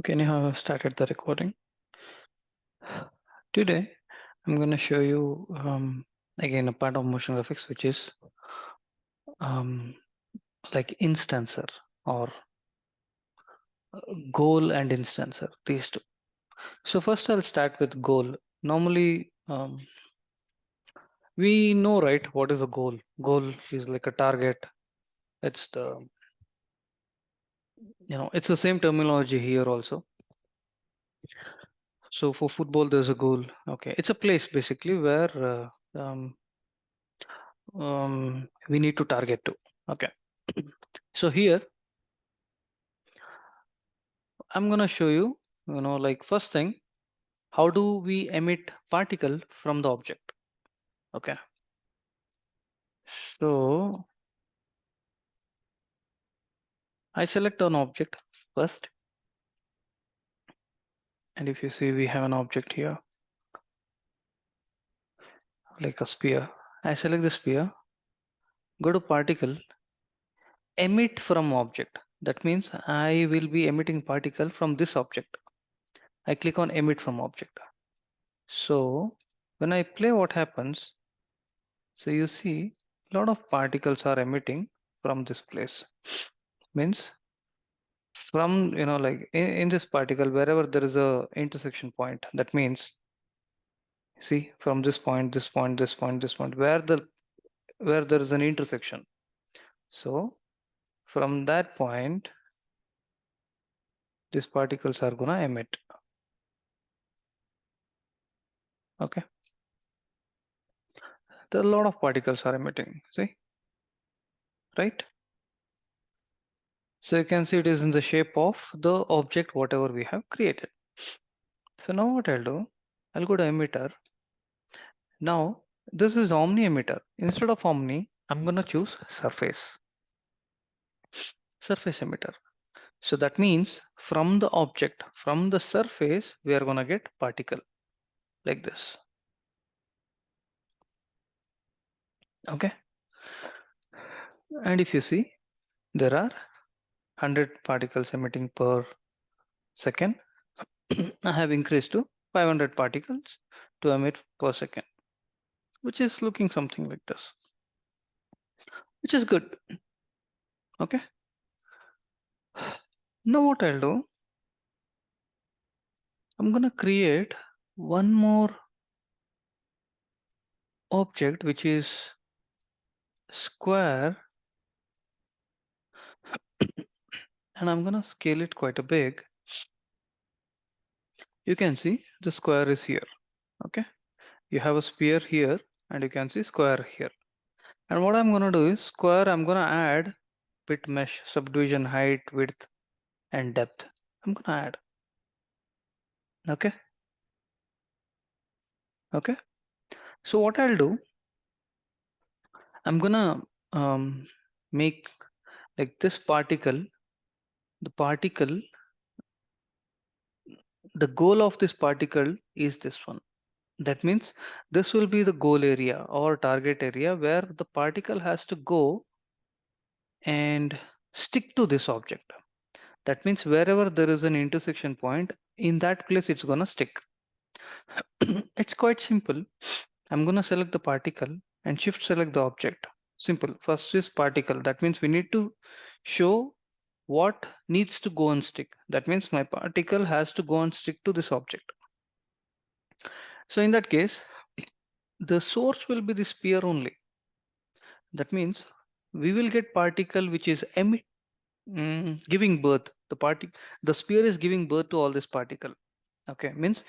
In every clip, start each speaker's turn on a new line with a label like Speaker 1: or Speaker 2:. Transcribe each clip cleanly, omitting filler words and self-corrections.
Speaker 1: Okay, now I've started the recording. Today, I'm going to show you again a part of motion graphics, which is um, like instancer or goal and instancer, these two. So first I'll start with goal. Normally, we know, right, what is a goal? Goal is like a target. It's it's the same terminology here also. So for football, there's a goal. Okay, it's a place basically where we need to target to. Okay, so here I'm gonna show you, like first thing, how do we emit particle from the object? Okay, so I select an object first, and if you see, we have an object here, like a sphere. I select the sphere, go to particle, emit from object. That means I will be emitting particle from this object. I click on emit from object. So when I play, what happens? So you see a lot of particles are emitting from this place. Means from, like in this particle, wherever there is a intersection point, that means, see, from this point, this point, this point, this point, where there is an intersection. So from that point, these particles are gonna emit. Okay, there are a lot of particles are emitting. See, right? So you can see it is in the shape of the object whatever we have created. So now what I'll do, I'll go to emitter. Now this is omni emitter. Instead of omni, I'm gonna choose surface emitter. So that means from the object, from the surface, we are gonna get particle like this. Okay. And if you see, there are 100 particles emitting per second. I have increased to 500 particles to emit per second, which is looking something like this, which is good. Okay. Now what I'll do, I'm gonna create one more object, which is square, and I'm gonna scale it quite a big. You can see the square is here. Okay. You have a sphere here, and you can see square here. And what I'm going to do is square, I'm going to add bit mesh, subdivision, height, width, and depth. I'm going to add. Okay. Okay. So what I'll do, I'm going to make like this particle, the particle, the goal of this particle is this one. That means this will be the goal area or target area where the particle has to go and stick to this object. That means wherever there is an intersection point, in that place it's gonna stick. It's quite simple. I'm gonna select the particle and shift select the object. Simple. First is particle. That means we need to show what needs to go and stick. That means my particle has to go and stick to this object. So in that case, the source will be the sphere only. That means we will get particle which is giving birth. The sphere is giving birth to all this particle. Okay, means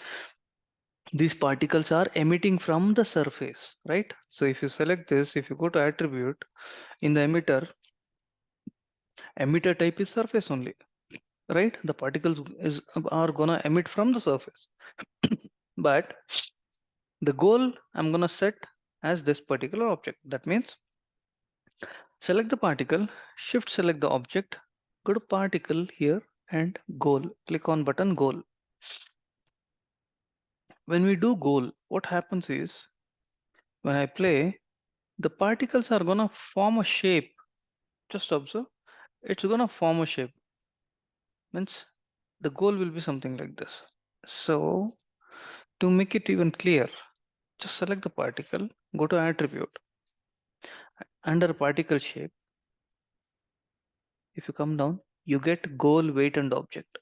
Speaker 1: these particles are emitting from the surface, right? So if you select this, if you go to attribute in the emitter type is surface only, right? The particles are gonna emit from the surface. But the goal I'm gonna set as this particular object. That means select the particle, shift select the object, go to particle here and goal. Click on button goal. When we do goal, what happens is when I play, the particles are gonna form a shape. Just observe, it's gonna form a shape. Means the goal will be something like this. So to make it even clear, just select the particle, go to attribute. Under particle shape, if you come down, you get goal, weight, and object.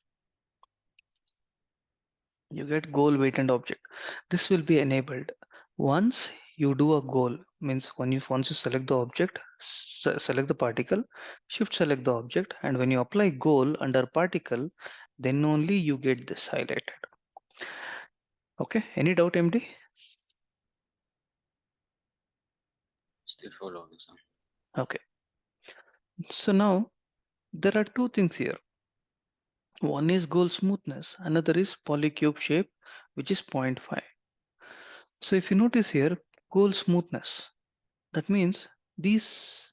Speaker 1: You get goal, weight, and object. This will be enabled once you do a goal. Means once you select the object, select the particle, shift select the object, and when you apply goal under particle, then only you get this highlighted. Okay, any doubt, MD?
Speaker 2: Still following, sir.
Speaker 1: Okay, so now there are two things here. One is goal smoothness, another is polycube shape, which is 0.5. So if you notice here, goal smoothness, that means these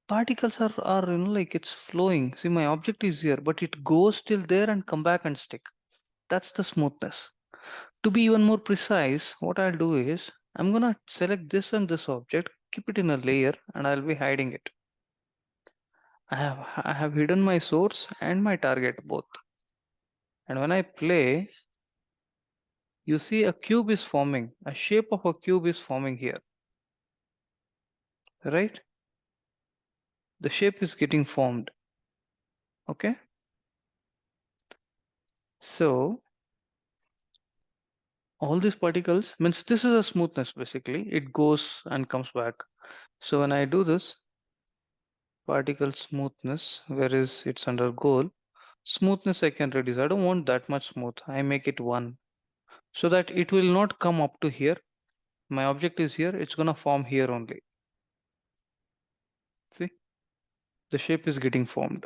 Speaker 1: particles are like it's flowing. See, my object is here, but it goes till there and come back and stick. That's the smoothness. To be even more precise, what I'll do is I'm gonna select this and this object, keep it in a layer, and I'll be hiding it. I have hidden my source and my target both. And when I play, you see a cube is forming, a shape of a cube is forming here, right? The shape is getting formed. Okay. So all these particles means this is a smoothness basically. It goes and comes back. So when I do this particle smoothness, where is it's under goal, smoothness I can reduce. I don't want that much smooth. I make it 1 so that it will not come up to here. My object is here. It's gonna form here only. See, the shape is getting formed.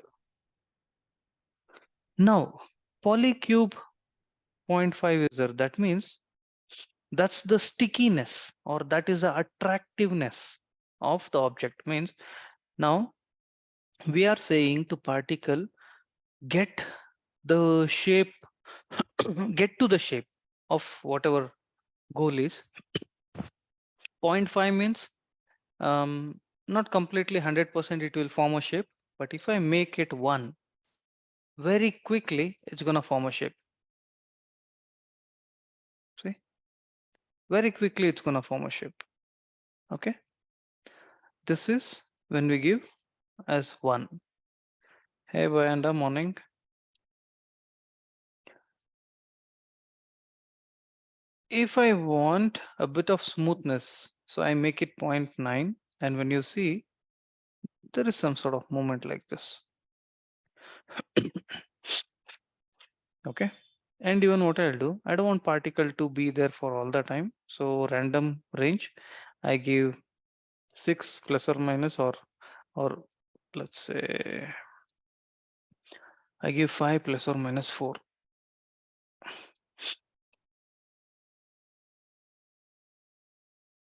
Speaker 1: Now polycube 0.5 is there. That means that's the stickiness or that is the attractiveness of the object. Means now we are saying to particle get the shape get to the shape of whatever goal is. 0.5 means not completely 100% it will form a shape, but if I make it 1, very quickly it's gonna form a shape. See, very quickly it's gonna form a shape. Okay, this is when we give as 1. Hey Vayanda, morning. If I want a bit of smoothness, so I make it 0.9, and when you see there is some sort of movement like this. Okay, and even what I'll do, I don't want particle to be there for all the time, so random range I give 6 plus or minus, or let's say I give 5 plus or minus 4.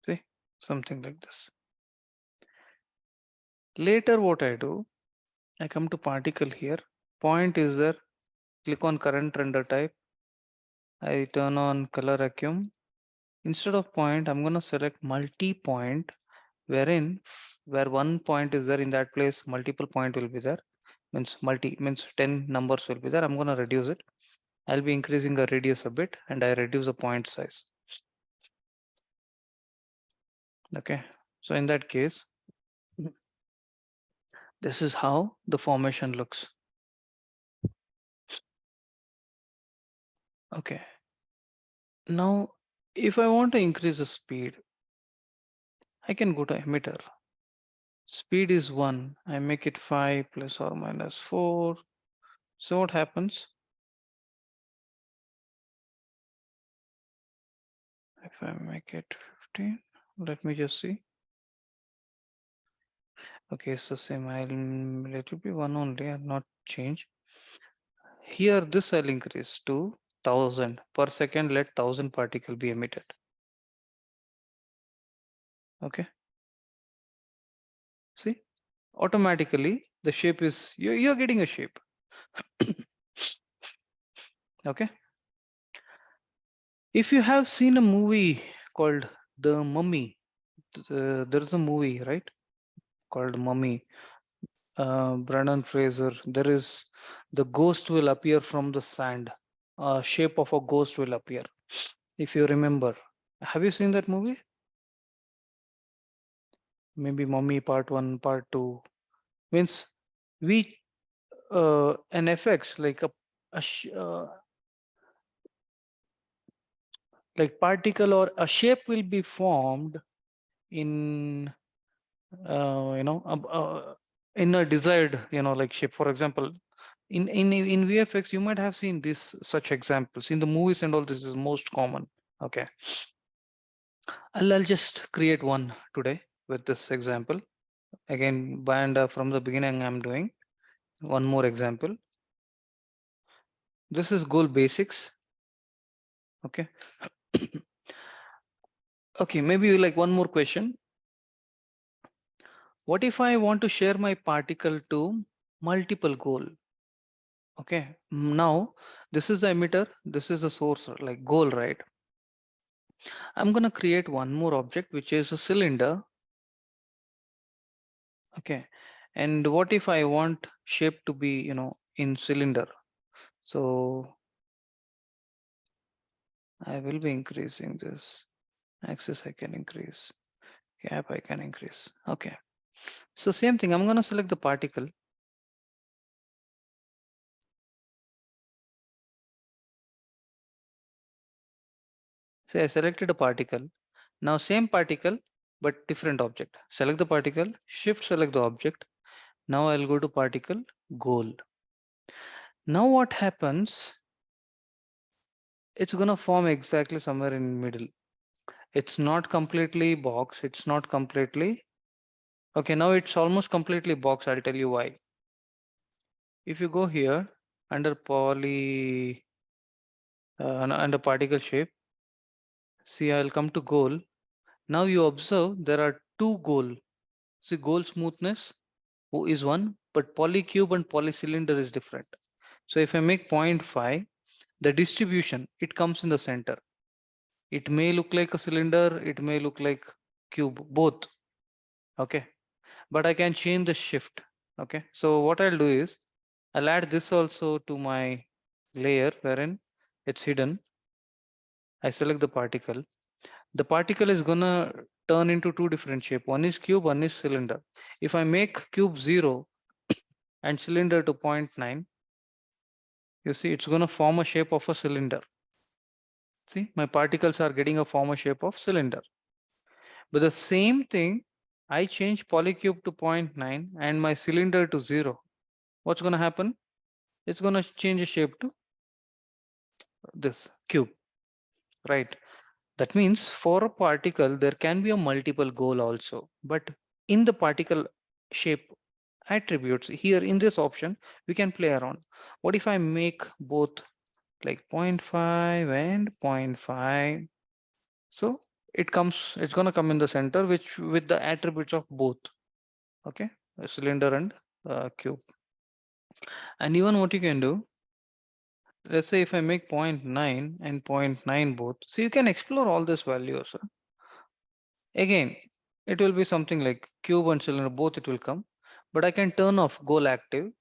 Speaker 1: See, something like this. Later what I do, I come to particle here, point is there, click on current render type, I turn on color vacuum. Instead of point, I'm gonna select multi-point, where one point is there, in that place multiple point will be there. Means 10 numbers will be there. I'm gonna reduce it. I'll be increasing the radius a bit and I reduce the point size. Okay, so in that case, this is how the formation looks. Okay, now if I want to increase the speed, I can go to emitter. Speed is 1. I make it 5 plus or minus 4. So what happens? If I make it 15, let me just see. Okay, so same. I'll let it be 1 only. I'll not change. Here, this I'll increase to 1000 per second. Let 1000 particle be emitted. Okay. See, automatically the shape is you're getting a shape. Okay. If you have seen a movie called The Mummy, there's a movie, right, called Mummy. Brandon Fraser. There is the ghost will appear from the sand. Shape of a ghost will appear. If you remember, have you seen that movie? Maybe Mummy Part 1, Part 2. Means we an FX like a like particle or a shape will be formed in in a desired like shape. For example, in VFX you might have seen this such examples in the movies and all. This is most common. Okay, I'll just create one today with this example again, and from the beginning I'm doing one more example. This is goal basics. Okay. Okay, maybe you like one more question. What if I want to share my particle to multiple goal? Okay, now this is the emitter, this is the source, like goal, right? I'm gonna create one more object, which is a cylinder. Okay, and what if I want shape to be, in cylinder? So I will be increasing this axis. I can increase cap. I can increase. Okay, so same thing. I'm gonna select the particle. Say I selected a particle. Now same particle, but different object. Select the particle, shift select the object. Now I'll go to particle goal. Now what happens? It's gonna form exactly somewhere in middle. It's not completely box. It's not completely. Okay, now it's almost completely box. I'll tell you why. If you go here under poly, under particle shape, see I'll come to goal. Now you observe there are two goal. See goal smoothness is one, but polycube and polycylinder is different. So if I make 0.5, the distribution, it comes in the center. It may look like a cylinder, it may look like cube, both. Okay, but I can change the shift. Okay, so what I'll do is I'll add this also to my layer wherein it's hidden. I select the particle. The particle is gonna turn into two different shape. One is cube, one is cylinder. If I make cube 0 and cylinder to 0.9, you see it's gonna form a shape of a cylinder. See, my particles are getting a form a shape of cylinder. But the same thing, I change polycube to 0.9 and my cylinder to 0. What's going to happen? It's going to change the shape to this cube, right? That means for a particle, there can be a multiple goal also. But in the particle shape attributes here in this option, we can play around. What if I make both like 0.5 and 0.5? So it's going to come in the center, which with the attributes of both. Okay, a cylinder and cube. And even what you can do, let's say if I make 0.9 and 0.9 both, so you can explore all these values. Again, it will be something like cube and cylinder, both it will come, but I can turn off goal active.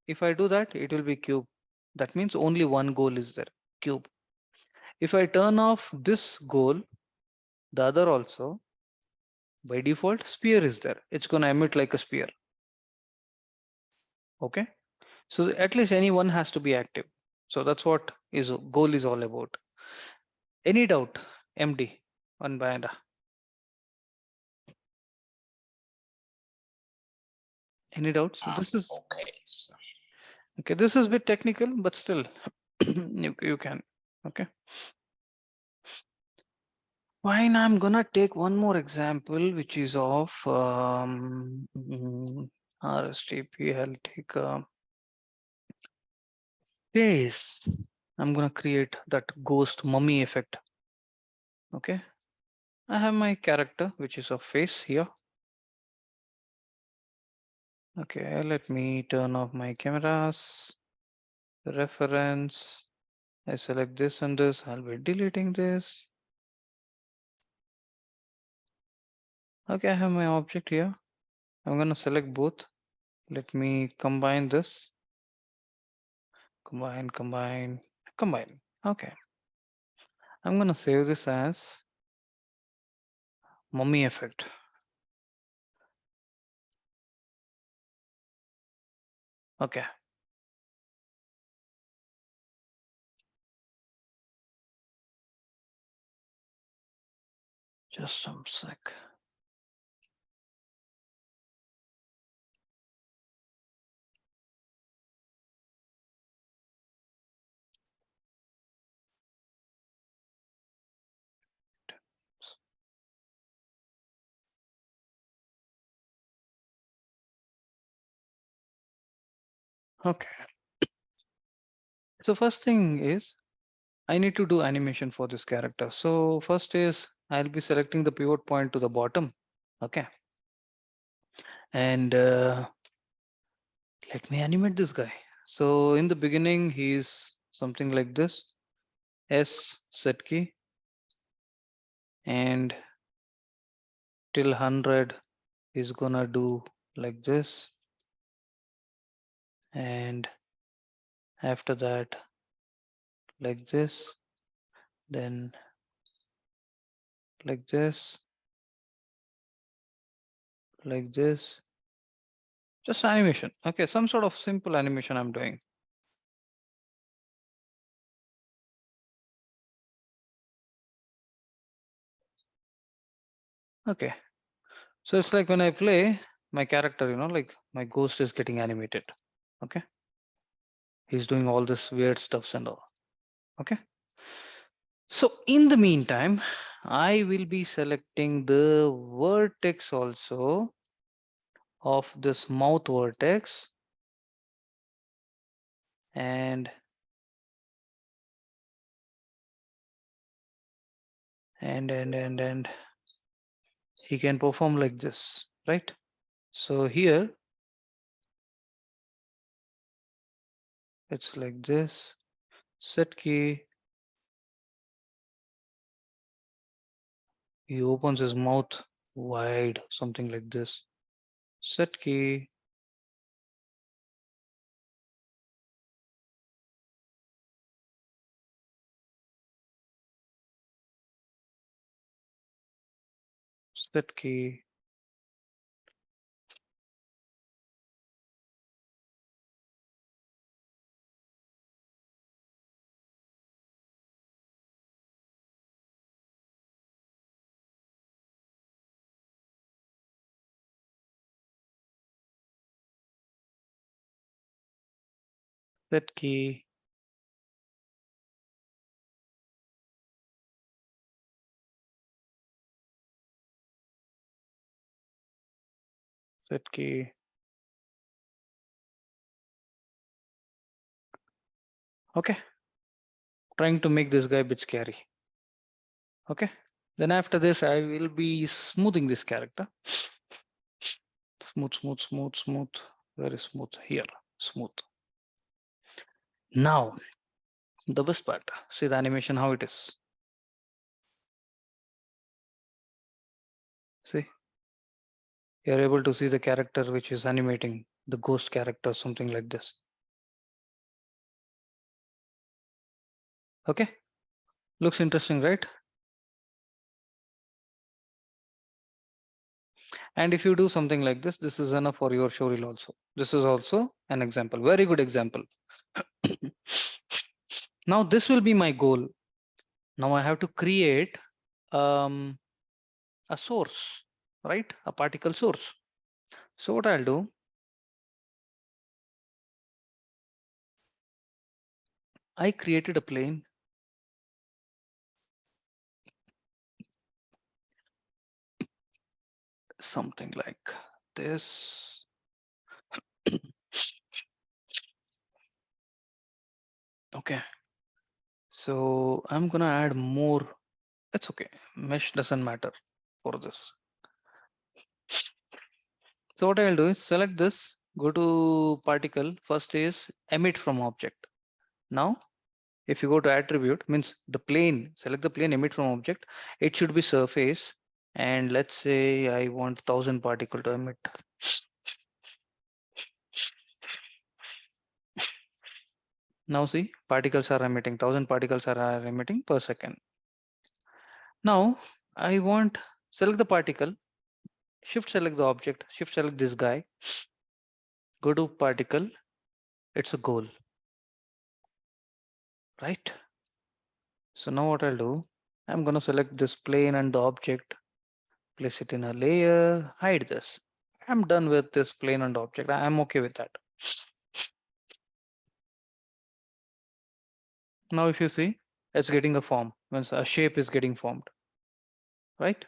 Speaker 1: If I do that, it will be cube. That means only one goal is there, cube. If I turn off this goal, the other also, by default, sphere is there. It's going to emit like a sphere. Okay. So at least any one has to be active. So that's what is goal is all about. Any doubt? MD on Banda. Any doubts? This is
Speaker 2: Okay. So
Speaker 1: okay. This is a bit technical, but still you can. Okay. Fine. I'm gonna take one more example, which is of RSTP. I'll take face. I'm gonna create that ghost mummy effect. Okay. I have my character, which is a face here. Okay, let me turn off my cameras. Reference. I select this and this. I'll be deleting this. Okay, I have my object here. I'm gonna select both. Let me combine this. combine. Okay. I'm gonna save this as mummy effect. Okay. Just some sec. Okay. So first thing is I need to do animation for this character. So first is I'll be selecting the pivot point to the bottom. Okay. And let me animate this guy. So in the beginning, he's something like this. S set key and till 100 is gonna do like this, and after that like this, then like this, like this. Just animation. Okay, some sort of simple animation I'm doing. Okay, so it's like when I play my character, like my ghost is getting animated. Okay, he's doing all this weird stuffs and all. Okay, so in the meantime, I will be selecting the vertex also of this mouth vertex, and he can perform like this, right? So here it's like this. Set key, he opens his mouth wide, something like this. Set key, set key. Set key. Set key. Okay, trying to make this guy a bit scary. Okay, then after this I will be smoothing this character. Smooth, very smooth here, smooth. Now the best part, see the animation how it is. See, you're able to see the character which is animating, the ghost character, something like this. Okay, looks interesting, right? And if you do something like this is enough for your showreel also. This is also an example, very good example. Now this will be my goal. Now I have to create a source, right? A particle source. So what I'll do, I created a plane. Something like this. Okay. So I'm gonna add more. It's okay. Mesh doesn't matter for this. So what I'll do is select this, go to particle. First is emit from object. Now, if you go to attribute, means the plane, select the plane, emit from object. It should be surface. And let's say I want 1000 particle to emit. Now see, particles are emitting, 1000 particles are emitting per second. Now I want, select the particle, shift select the object, shift select this guy, go to particle, it's a goal, right? So now what I'll do, I'm gonna select this plane and the object, place it in a layer, hide this. I'm done with this plane and object. I'm okay with that. Now if you see, it's getting a form, means a shape is getting formed, right?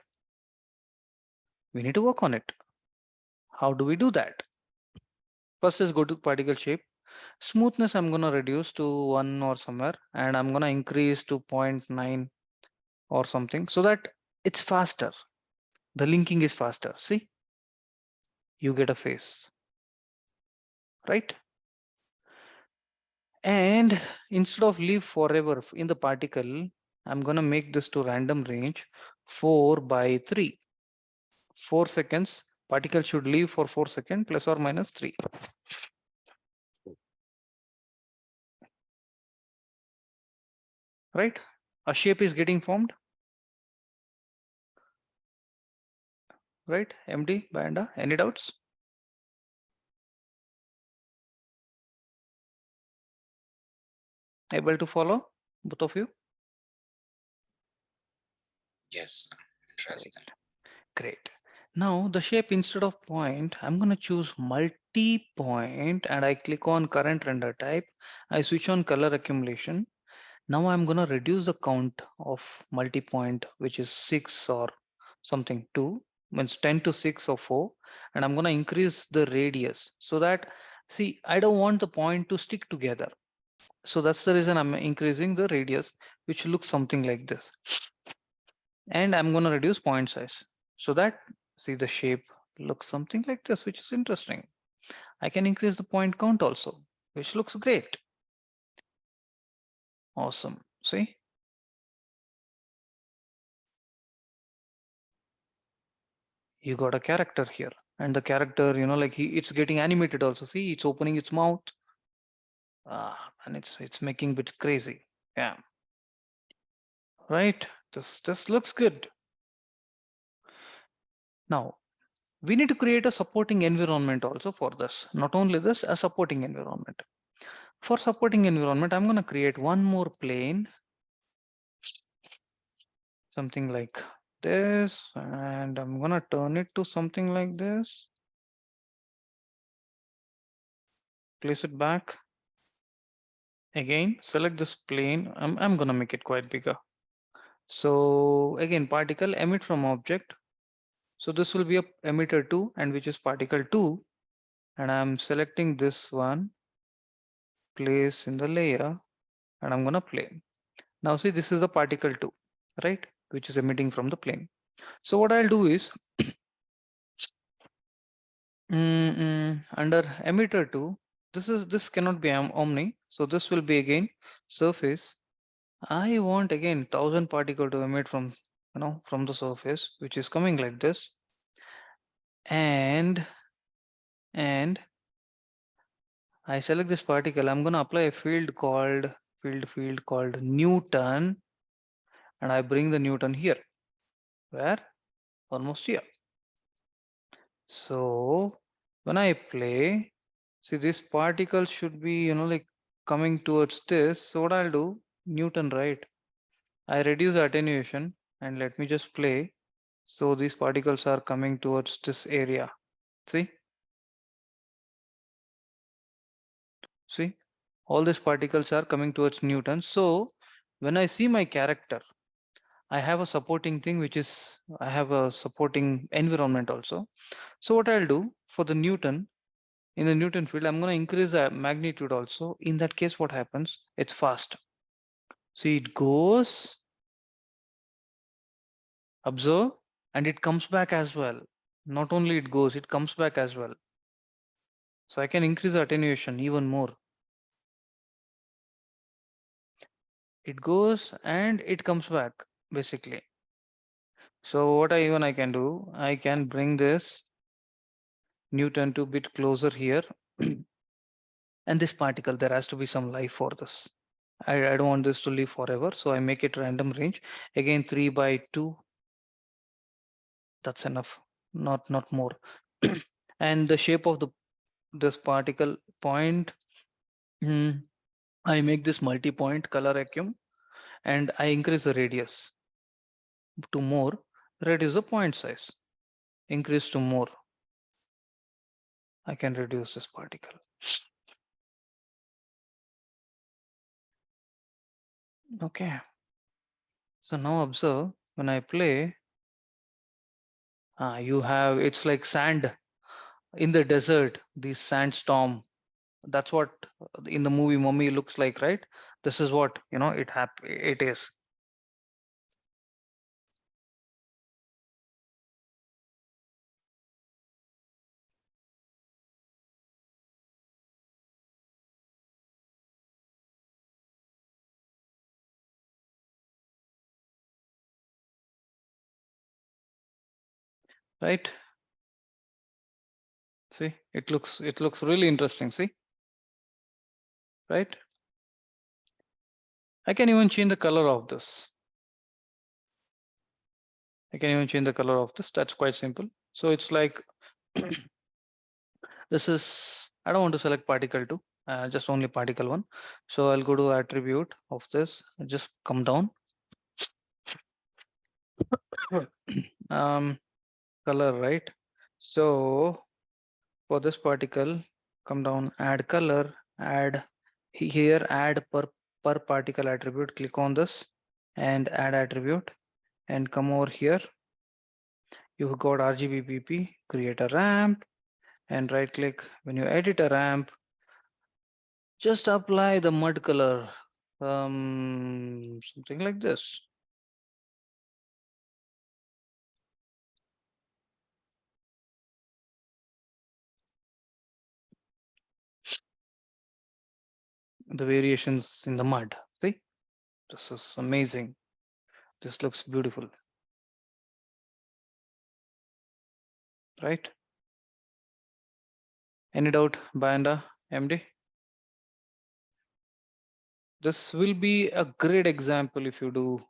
Speaker 1: We need to work on it. How do we do that? First is go to particle shape. Smoothness I'm gonna reduce to 1 or somewhere, and I'm gonna increase to 0.9 or something so that it's faster. The linking is faster. See, you get a face, right? And instead of leave forever in the particle, I'm gonna make this to random range 4 by 3. 4 seconds, particle should leave for 4 seconds plus or minus 3. Right? A shape is getting formed, right? MD, Banda, any doubts? Able to follow, both of you?
Speaker 2: Yes,
Speaker 1: Great,
Speaker 2: interesting.
Speaker 1: great. Now the shape instead of point, I'm gonna choose multi-point and I click on current render type. I switch on color accumulation. Now I'm gonna reduce the count of multi-point, which is 6 or something 2, means 10 to 6 or 4, and I'm gonna increase the radius so that, see, I don't want the point to stick together. So that's the reason I'm increasing the radius, which looks something like this. And I'm gonna reduce point size so that, see, the shape looks something like this, which is interesting. I can increase the point count also, which looks great. Awesome. See? You got a character here, and the character, like it's getting animated also. See, it's opening its mouth, and it's making a bit crazy. Yeah, right. This looks good. Now we need to create a supporting environment also for this. Not only this, a supporting environment. For supporting environment, I'm gonna create one more plane, something like this, and I'm gonna turn it to something like this. Place it back. Again, select this plane. I'm gonna make it quite bigger. So again, particle emit from object. So this will be a emitter 2, and which is particle 2. And I'm selecting this one, place in the layer, and I'm gonna play. Now see, this is a particle 2, right? Which is emitting from the plane. So what I'll do is under emitter 2, this cannot be omni. So this will be again surface. I want again 1000 particle to emit from the surface, which is coming like this. And I select this particle. I'm going to apply a field called Newton, and I bring the Newton here. Where? Almost here. So when I play, see, this particle should be, like coming towards this. So what I'll do, Newton, right? I reduce the attenuation and let me just play. So these particles are coming towards this area. See, all these particles are coming towards Newton. So when I see my character, I have a supporting thing, which is I have a supporting environment also. So what I'll do for the Newton, in the Newton field, I'm going to increase the magnitude also. In that case, what happens? It's fast. See, it goes, observe, and it comes back as well. Not only it goes, it comes back as well. So I can increase the attenuation even more. It goes and it comes back basically. So what I can do, I can bring this Newton to bit closer here. And this particle, there has to be some life for this. I don't want this to live forever, so I make it random range. Again, 3 by 2, that's enough, not more. And the shape of the this particle point, I make this multi-point color vacuum, and I increase the radius to more, reduce the point size, increase to more, I can reduce this particle. Okay, so now observe when I play, you have, it's like sand in the desert, the sandstorm. That's what in the movie Mummy looks like, right? This is what, it is, right? See, it looks really interesting. See, right? I can even change the color of this. I can even change the color of this. That's quite simple. So it's like this is, I don't want to select particle 2, just only particle 1. So I'll go to attribute of this, just come down. Color, right? So for this particle, come down, add color, add here, add per particle attribute, click on this and add attribute, and come over here. You've got RGB create a ramp, and right click. When you edit a ramp, just apply the mud color, something like this. The variations in the mud. See, this is amazing. This looks beautiful, right? Any doubt, Bayanda, MD? This will be a great example if you do,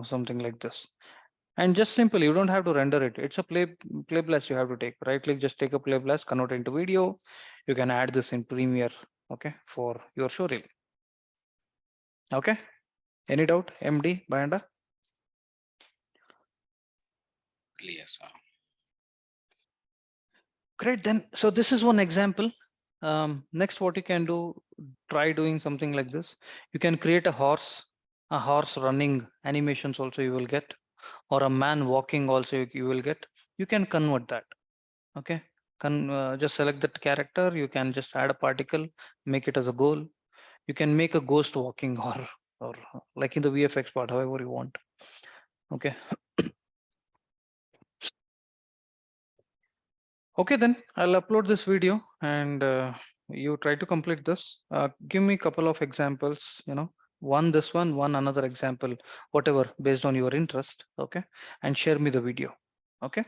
Speaker 1: something like this. And just simple, you don't have to render it. It's a play blast you have to take. Right click, just take a play blast, convert it into video. You can add this in Premiere, okay, for your showreel. Okay. Any doubt, MD, Bayanda?
Speaker 2: Clear, sir.
Speaker 1: Great. Then, so this is one example. Next, what you can do, try doing something like this. You can create a horse running animations also you will get, or a man walking also you will get. You can convert that. Okay. Just select that character. You can just add a particle, make it as a goal. You can make a ghost walking or like in the VFX part, however you want. Okay. Okay, then I'll upload this video and you try to complete this. Give me a couple of examples, one this one another example, whatever based on your interest. Okay, and share me the video. Okay.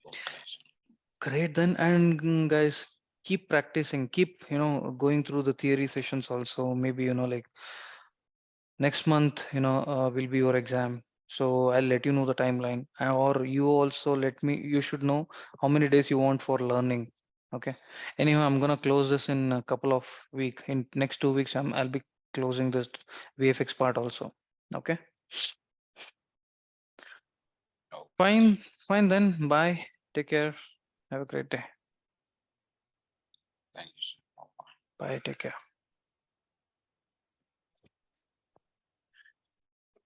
Speaker 2: Okay, sir.
Speaker 1: Great then, and guys, keep practicing, keep going through the theory sessions also. Maybe like next month will be your exam, so I'll let you know the timeline, or you also let me, you should know how many days you want for learning. Okay, anyhow, I'm gonna close this in a couple of week, in next 2 weeks I'll be closing this VFX part also. Okay,
Speaker 2: Okay.
Speaker 1: fine then, bye, take care, have a great day.
Speaker 2: Thank you, sir.
Speaker 1: Bye, take care.